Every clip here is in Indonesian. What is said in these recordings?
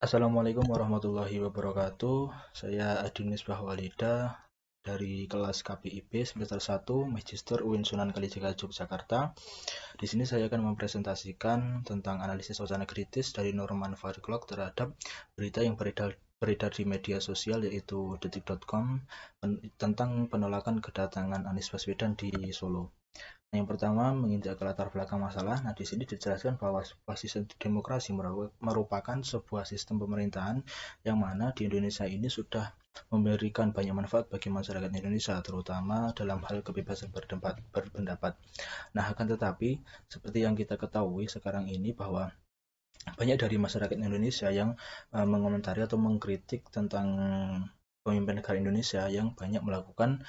Assalamualaikum warahmatullahi wabarakatuh. Saya Adi Misbah Walida dari kelas KPIB semester 1 Magister UIN Sunan Kalijaga Yogyakarta. Di sini saya akan mempresentasikan tentang analisis wacana kritis dari Norman Fireclock terhadap berita yang beredar di media sosial yaitu detik.com tentang penolakan kedatangan Anies Baswedan di Solo. Yang pertama, menginjak ke latar belakang masalah. Nah, di sini dijelaskan bahwa sebuah sistem demokrasi merupakan sebuah sistem pemerintahan yang mana di Indonesia ini sudah memberikan banyak manfaat bagi masyarakat Indonesia, terutama dalam hal kebebasan berpendapat. Nah, akan tetapi, seperti yang kita ketahui sekarang ini bahwa banyak dari masyarakat Indonesia yang mengomentari atau mengkritik tentang pemimpin negara Indonesia yang banyak melakukan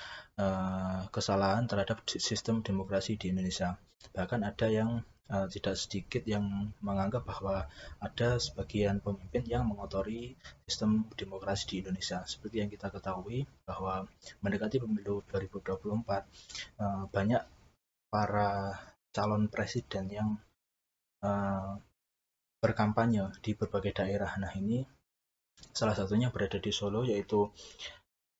kesalahan terhadap sistem demokrasi di Indonesia. Bahkan ada yang tidak sedikit yang menganggap bahwa ada sebagian pemimpin yang mengotori sistem demokrasi di Indonesia. Seperti yang kita ketahui bahwa mendekati pemilu 2024, banyak para calon presiden yang berkampanye di berbagai daerah. Nah, ini salah satunya berada di Solo, yaitu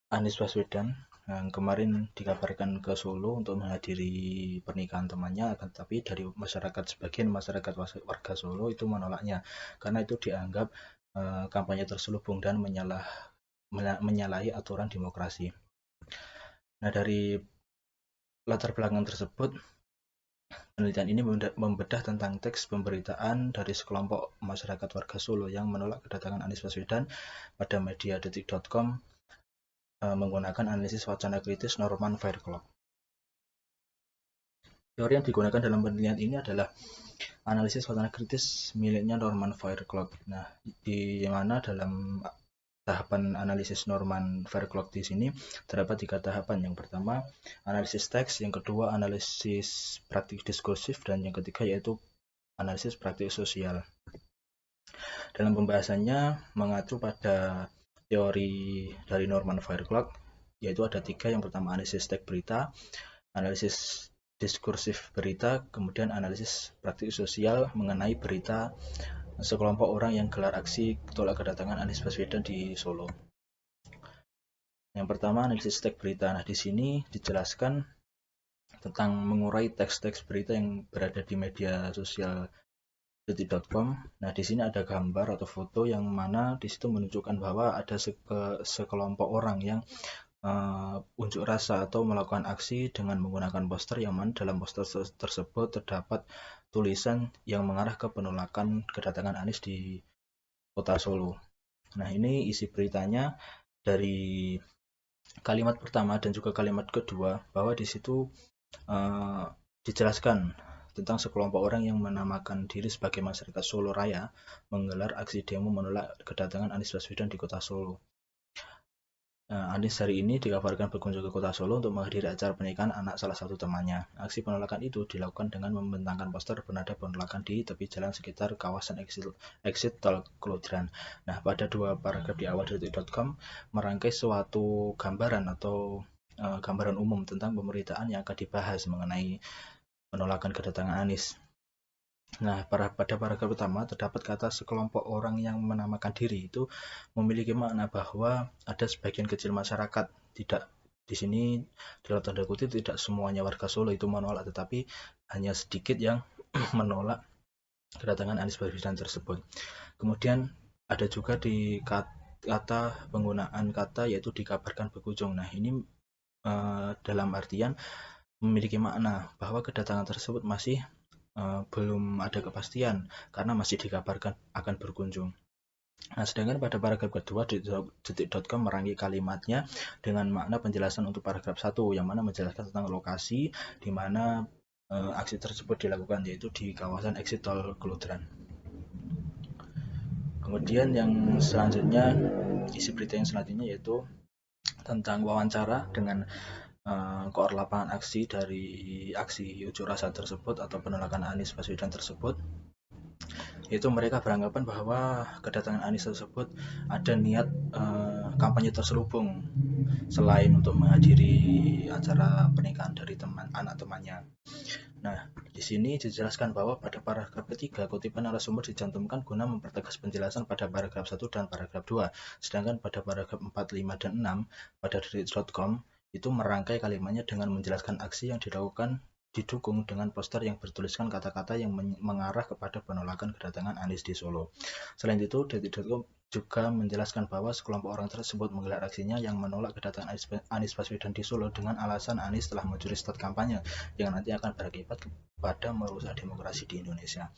Anies Baswedan yang kemarin dikabarkan ke Solo untuk menghadiri pernikahan temannya, tetapi dari sebagian masyarakat warga Solo itu menolaknya karena itu dianggap kampanye terselubung dan menyalahi aturan demokrasi. Nah, dari latar belakang tersebut, penelitian ini membedah tentang teks pemberitaan dari sekelompok masyarakat warga Solo yang menolak kedatangan Anies Baswedan pada media detik.com menggunakan analisis wacana kritis Norman Fireclock. Teori yang digunakan dalam penelitian ini adalah analisis wacana kritis miliknya Norman Fireclock. Nah, di mana dalam tahapan analisis Norman Fireclock di sini terdapat 3 tahapan. Yang pertama, analisis teks, yang kedua, analisis praktik diskursif, dan yang ketiga yaitu analisis praktik sosial. Dalam pembahasannya mengacu pada teori dari Norman Fireclock, yaitu ada 3. Yang pertama, analisis teks berita, analisis diskursif berita, kemudian analisis praktik sosial mengenai berita sekelompok orang yang gelar aksi tolak kedatangan Anies Baswedan di Solo. Yang pertama, analisis teks berita. Nah, di sini dijelaskan tentang mengurai teks-teks berita yang berada di media sosial detik.com. Nah, di sini ada gambar atau foto yang mana di situ menunjukkan bahwa ada sekelompok orang yang unjuk rasa atau melakukan aksi dengan menggunakan poster, yang mana dalam poster tersebut terdapat tulisan yang mengarah ke penolakan kedatangan Anies di kota Solo. Nah, ini isi beritanya dari kalimat pertama dan juga kalimat kedua, bahwa di situ dijelaskan tentang sekelompok orang yang menamakan diri sebagai masyarakat Solo Raya menggelar aksi demo menolak kedatangan Anies Baswedan di kota Solo. Anies hari ini dikabarkan berkunjung ke kota Solo untuk menghadiri acara pernikahan anak salah satu temannya. Aksi penolakan itu dilakukan dengan membentangkan poster bernada penolakan di tepi jalan sekitar kawasan exit tol Klodran. Nah, pada 2 paragraf di awal detik.com merangkai suatu gambaran atau gambaran umum tentang pemberitaan yang akan dibahas mengenai penolakan kedatangan Anies. Nah, pada paragraf pertama terdapat kata sekelompok orang yang menamakan diri itu memiliki makna bahwa ada sebagian kecil masyarakat, tidak di sini dalam tanda kutip tidak semuanya warga Solo itu menolak, tetapi hanya sedikit yang menolak kedatangan Anies Baswedan tersebut. Kemudian ada juga di kata penggunaan kata yaitu dikabarkan berkunjung. Nah, ini dalam artian memiliki makna bahwa kedatangan tersebut masih belum ada kepastian karena masih dikabarkan akan berkunjung. Nah, sedangkan pada paragraf kedua detik.com merangkai kalimatnya dengan makna penjelasan untuk paragraf 1 yang mana menjelaskan tentang lokasi di mana aksi tersebut dilakukan, yaitu di kawasan exit tol Klodran. Kemudian yang selanjutnya, isi berita yang selanjutnya yaitu tentang wawancara dengan koor lapangan aksi dari aksi unjuk rasa tersebut atau penolakan Anies Baswedan tersebut, yaitu mereka beranggapan bahwa kedatangan Anies tersebut ada niat kampanye terselubung selain untuk menghadiri acara pernikahan dari anak temannya. Nah, di sini dijelaskan bahwa pada paragraf ketiga kutipan narasumber dicantumkan guna mempertegas penjelasan pada paragraf 1 dan paragraf 2. Sedangkan pada paragraf 4, 5, dan 6 pada detik.com itu merangkai kalimatnya dengan menjelaskan aksi yang dilakukan didukung dengan poster yang bertuliskan kata-kata yang mengarah kepada penolakan kedatangan Anies di Solo. Selain itu, detik.com juga menjelaskan bahwa sekelompok orang tersebut menggelar aksinya yang menolak kedatangan Anies Baswedan di Solo dengan alasan Anies telah mencuri start kampanye yang nanti akan berakibat pada merusak demokrasi di Indonesia.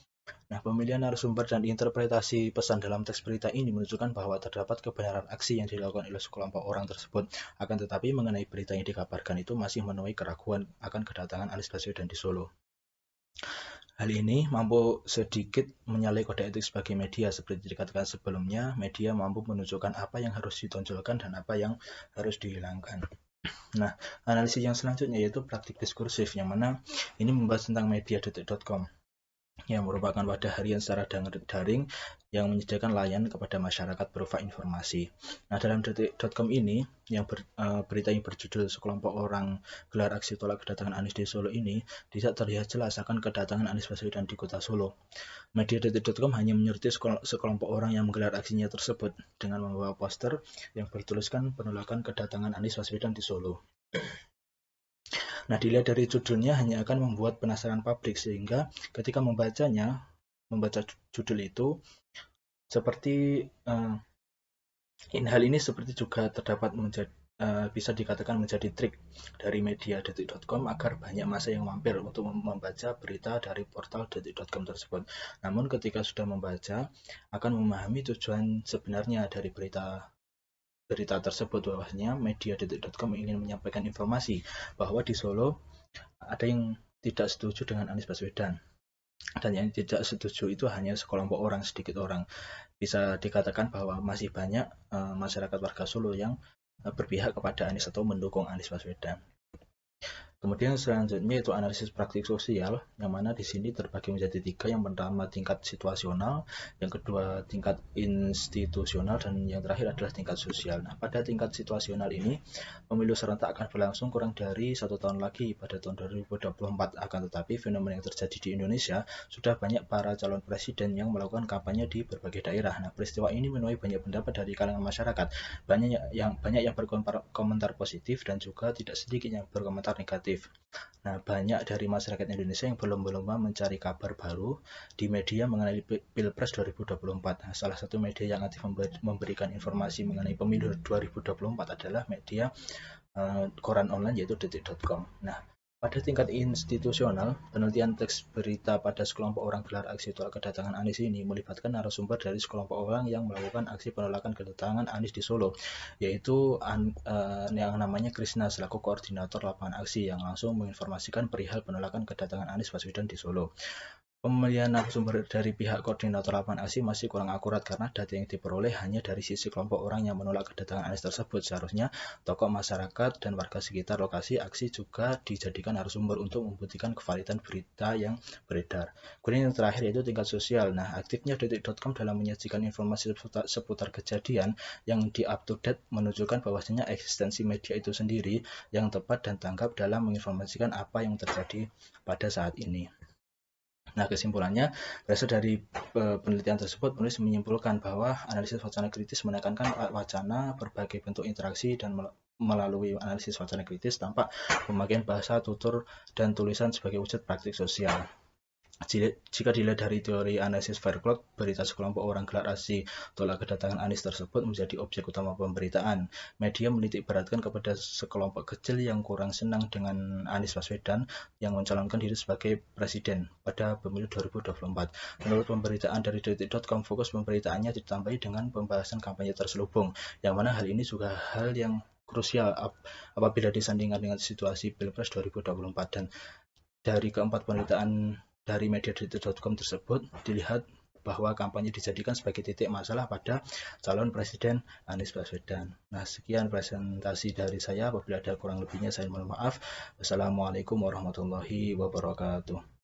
Nah, pemilihan narasumber dan interpretasi pesan dalam teks berita ini menunjukkan bahwa terdapat kebenaran aksi yang dilakukan oleh sekelompok orang tersebut. Akan tetapi, mengenai berita yang dikabarkan itu masih menuai keraguan akan kedatangan Anies Baswedan di Solo. Hal ini mampu sedikit menyalahi kode etik sebagai media. Seperti dikatakan sebelumnya, media mampu menunjukkan apa yang harus ditonjolkan dan apa yang harus dihilangkan. Nah, analisis yang selanjutnya yaitu praktik diskursif, yang mana ini membahas tentang media.detik.com yang merupakan wadah harian secara daring yang menyediakan layanan kepada masyarakat berupa informasi. Nah, dalam detik.com ini, berita yang berjudul sekelompok orang gelar aksi tolak kedatangan Anies di Solo ini tidak terlihat jelas akan kedatangan Anies Baswedan di kota Solo. Media detik.com hanya menyoroti sekelompok orang yang menggelar aksinya tersebut dengan membawa poster yang bertuliskan penolakan kedatangan Anies Baswedan di Solo. Nah, dilihat dari judulnya hanya akan membuat penasaran publik, sehingga ketika membaca judul itu, seperti hal ini seperti juga terdapat bisa dikatakan menjadi trik dari media detik.com agar banyak massa yang mampir untuk membaca berita dari portal detik.com tersebut. Namun ketika sudah membaca, akan memahami tujuan sebenarnya dari berita tersebut, bahwasanya media detik.com ingin menyampaikan informasi bahwa di Solo ada yang tidak setuju dengan Anies Baswedan, dan yang tidak setuju itu hanya sekelompok orang, sedikit orang. Bisa dikatakan bahwa masih banyak masyarakat warga Solo yang berpihak kepada Anies atau mendukung Anies Baswedan. Kemudian selanjutnya itu analisis praktik sosial, yang mana di sini terbagi menjadi 3. Yang pertama tingkat situasional, yang kedua tingkat institusional, dan yang terakhir adalah tingkat sosial. Nah, pada tingkat situasional ini, pemilu serentak akan berlangsung kurang dari 1 tahun lagi pada tahun 2024. Akan tetapi fenomena yang terjadi di Indonesia, sudah banyak para calon presiden yang melakukan kampanye di berbagai daerah. Nah, peristiwa ini menuai banyak pendapat dari kalangan masyarakat. Banyak yang berkomentar positif dan juga tidak sedikit yang berkomentar negatif. Nah, banyak dari masyarakat Indonesia yang berlomba-lomba mencari kabar baru di media mengenai Pilpres 2024. Nah, salah satu media yang aktif memberikan informasi mengenai pemilu 2024 adalah media koran online, yaitu detik.com. Nah, pada tingkat institusional, penelitian teks berita pada sekelompok orang gelar aksi tolak kedatangan Anies ini melibatkan narasumber dari sekelompok orang yang melakukan aksi penolakan kedatangan Anies di Solo, yaitu yang namanya Krishna selaku koordinator lapangan aksi yang langsung menginformasikan perihal penolakan kedatangan Anies Baswedan di Solo. Pemilihan narasumber dari pihak koordinator lapangan aksi masih kurang akurat karena data yang diperoleh hanya dari sisi kelompok orang yang menolak kedatangan Anies tersebut. Seharusnya tokoh masyarakat dan warga sekitar lokasi aksi juga dijadikan narasumber untuk membuktikan kevalidan berita yang beredar. Kemudian yang terakhir yaitu tingkat sosial. Nah, aktifnya detik.com dalam menyajikan informasi seputar kejadian yang di-up-to-date menunjukkan bahwasanya eksistensi media itu sendiri yang tepat dan tanggap dalam menginformasikan apa yang terjadi pada saat ini. Nah, kesimpulannya, berdasar dari penelitian tersebut, penulis menyimpulkan bahwa analisis wacana kritis menekankan wacana berbagai bentuk interaksi dan melalui analisis wacana kritis tampak pemakaian bahasa, tutur, dan tulisan sebagai wujud praktik sosial. Jika dilihat dari teori analisis Fairclough, berita sekelompok orang gelar aksi tolak kedatangan Anies tersebut menjadi objek utama pemberitaan. Media menitik beratkan kepada sekelompok kecil yang kurang senang dengan Anies Baswedan yang mencalonkan diri sebagai presiden pada pemilu 2024. Menurut pemberitaan dari detik.com, fokus pemberitaannya ditambahi dengan pembahasan kampanye terselubung, yang mana hal ini juga hal yang krusial apabila disandingkan dengan situasi Pilpres 2024. Dan dari keempat pemberitaan dari media detik.com tersebut dilihat bahwa kampanye dijadikan sebagai titik masalah pada calon presiden Anies Baswedan. Nah, sekian presentasi dari saya. Apabila ada kurang lebihnya saya mohon maaf. Wassalamualaikum warahmatullahi wabarakatuh.